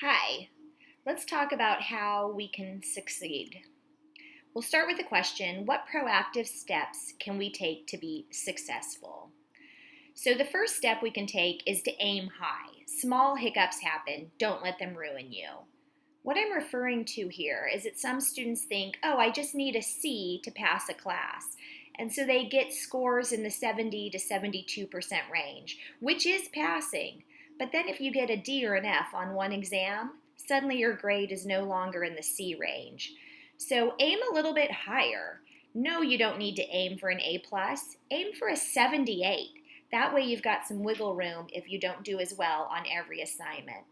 Hi, let's talk about how we can succeed. We'll start with the question, what proactive steps can we take to be successful? So the first step we can take is to aim high. Small hiccups happen, don't let them ruin you. What I'm referring to here is that some students think, oh, I just need a C to pass a class. And so they get scores in the 70 to 72% range, which is passing. But then if you get a D or an F on one exam, suddenly your grade is no longer in the C range. So aim a little bit higher. No, you don't need to aim for an A+. Aim for a 78. That way you've got some wiggle room if you don't do as well on every assignment.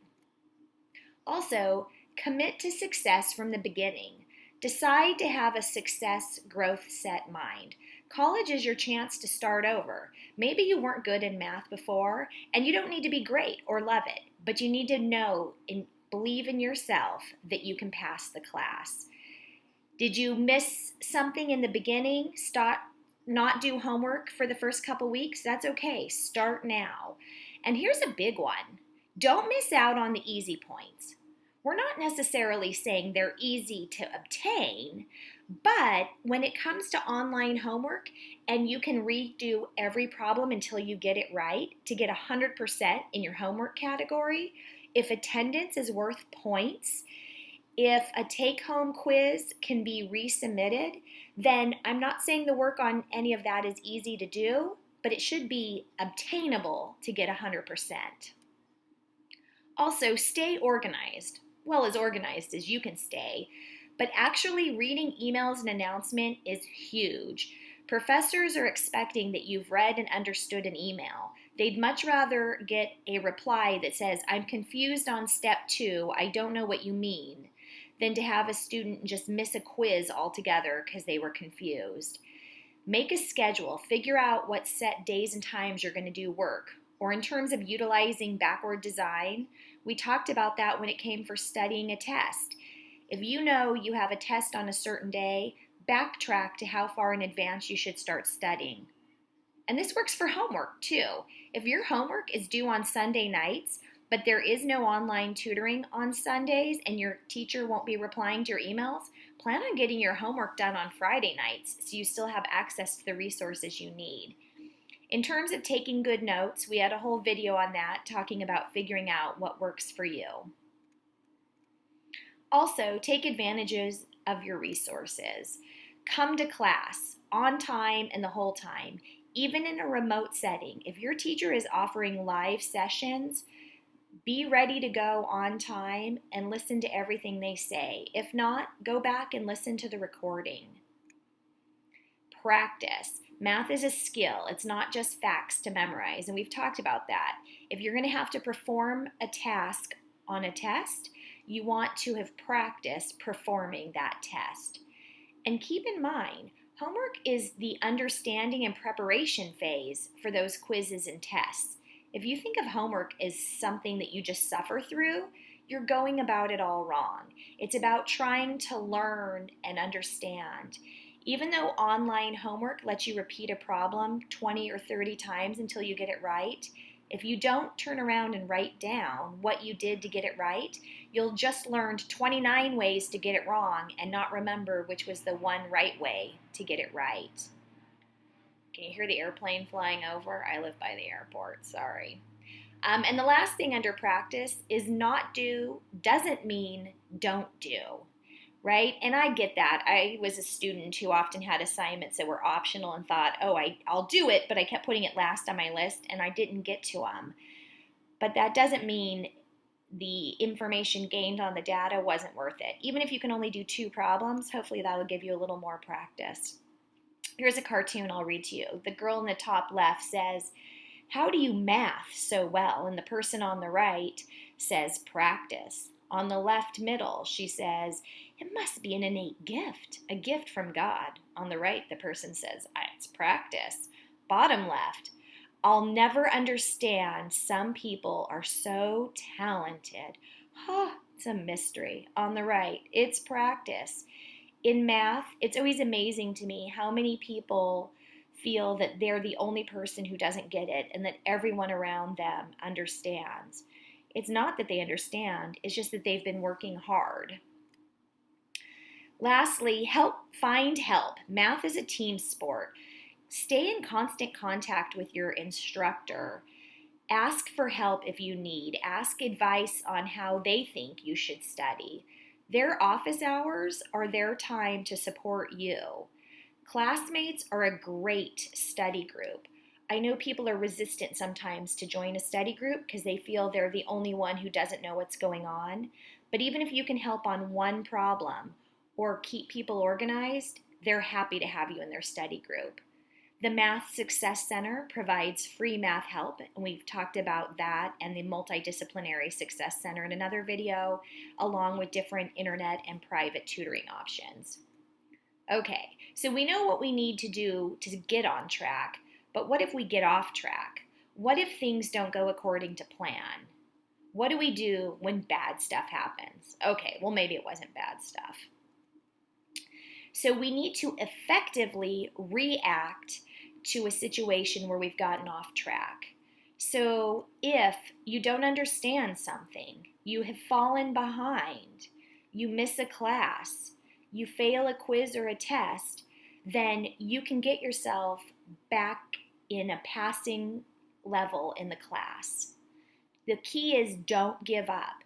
Also, commit to success from the beginning. Decide to have a success growth set mind. College is your chance to start over. Maybe you weren't good in math before, and you don't need to be great or love it, but you need to know and believe in yourself that you can pass the class. Did you miss something in the beginning? Not do homework for the first couple weeks? That's okay. Start now. And here's a big one. Don't miss out on the easy points. We're not necessarily saying they're easy to obtain, but when it comes to online homework and you can redo every problem until you get it right to get 100% in your homework category, if attendance is worth points, if a take-home quiz can be resubmitted, then I'm not saying the work on any of that is easy to do, but it should be obtainable to get 100%. Also, stay organized. Well, as organized as you can stay, but actually reading emails and announcement is huge. Professors are expecting that you've read and understood an email. They'd much rather get a reply that says, I'm confused on step 2, I don't know what you mean, than to have a student just miss a quiz altogether because they were confused. Make a schedule. Figure out what set days and times you're going to do work. Or in terms of utilizing backward design, we talked about that when it came for studying a test. If you know you have a test on a certain day, backtrack to how far in advance you should start studying. And this works for homework too. If your homework is due on Sunday nights, but there is no online tutoring on Sundays and your teacher won't be replying to your emails, plan on getting your homework done on Friday nights so you still have access to the resources you need. In terms of taking good notes, we had a whole video on that talking about figuring out what works for you. Also, take advantages of your resources. Come to class on time and the whole time. Even in a remote setting, if your teacher is offering live sessions, be ready to go on time and listen to everything they say. If not, go back and listen to the recording. Practice. Math is a skill. It's not just facts to memorize, and we've talked about that. If you're going to have to perform a task on a test, you want to have practiced performing that test. And keep in mind, homework is the understanding and preparation phase for those quizzes and tests. If you think of homework as something that you just suffer through, you're going about it all wrong. It's about trying to learn and understand. Even though online homework lets you repeat a problem 20 or 30 times until you get it right, if you don't turn around and write down what you did to get it right, you'll just learn 29 ways to get it wrong and not remember which was the one right way to get it right. Can you hear the airplane flying over? I live by the airport, sorry. And the last thing under practice is not do doesn't mean don't do. Right? And I get that. I was a student who often had assignments that were optional and thought, oh, I'll do it, but I kept putting it last on my list and I didn't get to them. But that doesn't mean the information gained on the data wasn't worth it. Even if you can only do 2 problems, hopefully that will give you a little more practice. Here's a cartoon I'll read to you. The girl in the top left says, how do you math so well? And the person on the right says, practice. On the left middle, she says, it must be an innate gift, a gift from God. On the right, the person says, it's practice. Bottom left, I'll never understand. Some people are so talented. It's a mystery. On the right, it's practice. In math, it's always amazing to me how many people feel that they're the only person who doesn't get it and that everyone around them understands. It's not that they understand, it's just that they've been working hard. Lastly, find help. Math is a team sport. Stay in constant contact with your instructor. Ask for help if you need. Ask advice on how they think you should study. Their office hours are their time to support you. Classmates are a great study group. I know people are resistant sometimes to join a study group because they feel they're the only one who doesn't know what's going on. But even if you can help on one problem or keep people organized, they're happy to have you in their study group. The Math Success Center provides free math help, and we've talked about that and the Multidisciplinary Success Center in another video, along with different internet and private tutoring options. Okay, so we know what we need to do to get on track, but what if we get off track? What if things don't go according to plan? What do we do when bad stuff happens? Okay, well, maybe it wasn't bad stuff. So we need to effectively react to a situation where we've gotten off track. So if you don't understand something, you have fallen behind, you miss a class, you fail a quiz or a test, then you can get yourself back in a passing level in the class. The key is don't give up.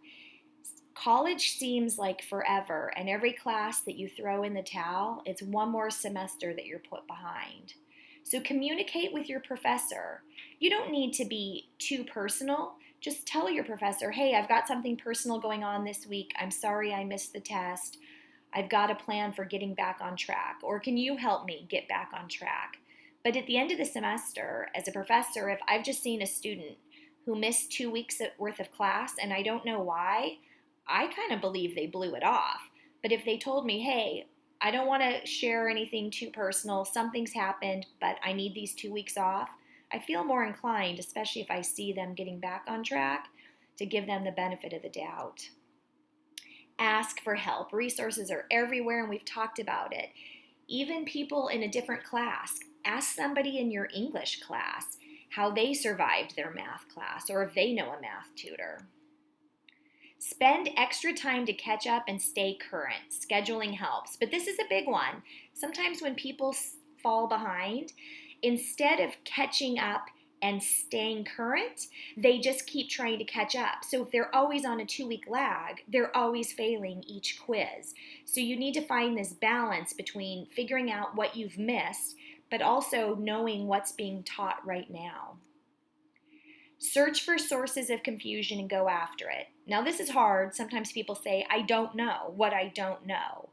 College seems like forever, and every class that you throw in the towel, it's one more semester that you're put behind. So communicate with your professor. You don't need to be too personal. Just tell your professor, hey, I've got something personal going on this week. I'm sorry I missed the test. I've got a plan for getting back on track. Or can you help me get back on track? But at the end of the semester, as a professor, if I've just seen a student who missed 2 weeks worth of class and I don't know why, I kind of believe they blew it off. But if they told me, hey, I don't want to share anything too personal, something's happened, but I need these 2 weeks off, I feel more inclined, especially if I see them getting back on track, to give them the benefit of the doubt. Ask for help. Resources are everywhere, and we've talked about it. Even people in a different class. Ask somebody in your English class how they survived their math class, or if they know a math tutor. Spend extra time to catch up and stay current. Scheduling helps, but this is a big one. Sometimes when people fall behind, instead of catching up and staying current, they just keep trying to catch up. So if they're always on a 2-week lag, they're always failing each quiz. So you need to find this balance between figuring out what you've missed, but also knowing what's being taught right now. Search for sources of confusion and go after it. Now this is hard. Sometimes people say, I don't know what I don't know.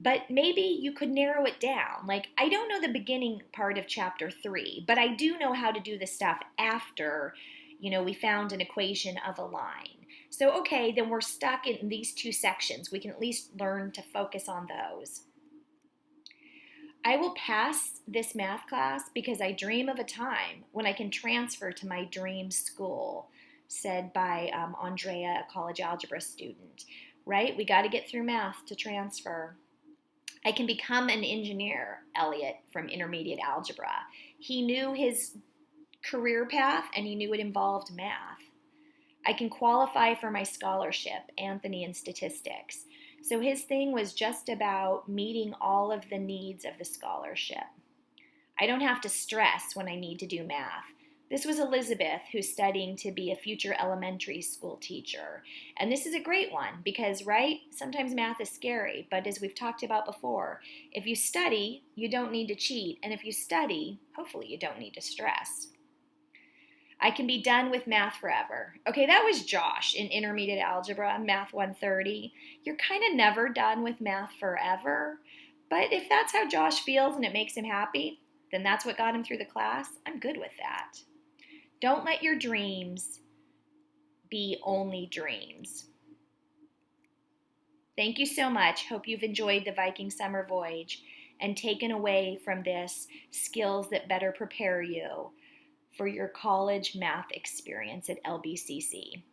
But maybe you could narrow it down. Like, I don't know the beginning part of chapter 3, but I do know how to do the stuff after, we found an equation of a line. So, okay, then we're stuck in these 2 sections. We can at least learn to focus on those. I will pass this math class because I dream of a time when I can transfer to my dream school, said by Andrea, a college algebra student. Right? We got to get through math to transfer. I can become an engineer, Elliot from intermediate algebra. He knew his career path and he knew it involved math. I can qualify for my scholarship, Anthony in statistics. So his thing was just about meeting all of the needs of the scholarship. I don't have to stress when I need to do math. This was Elizabeth, who's studying to be a future elementary school teacher. And this is a great one because, right, sometimes math is scary, but as we've talked about before, if you study, you don't need to cheat. And if you study, hopefully you don't need to stress. I can be done with math forever. Okay, that was Josh in intermediate algebra, math 130. You're kind of never done with math forever, but if that's how Josh feels and it makes him happy, then that's what got him through the class. I'm good with that. Don't let your dreams be only dreams. Thank you so much. Hope you've enjoyed the Viking summer voyage and taken away from this skills that better prepare you for your college math experience at LBCC.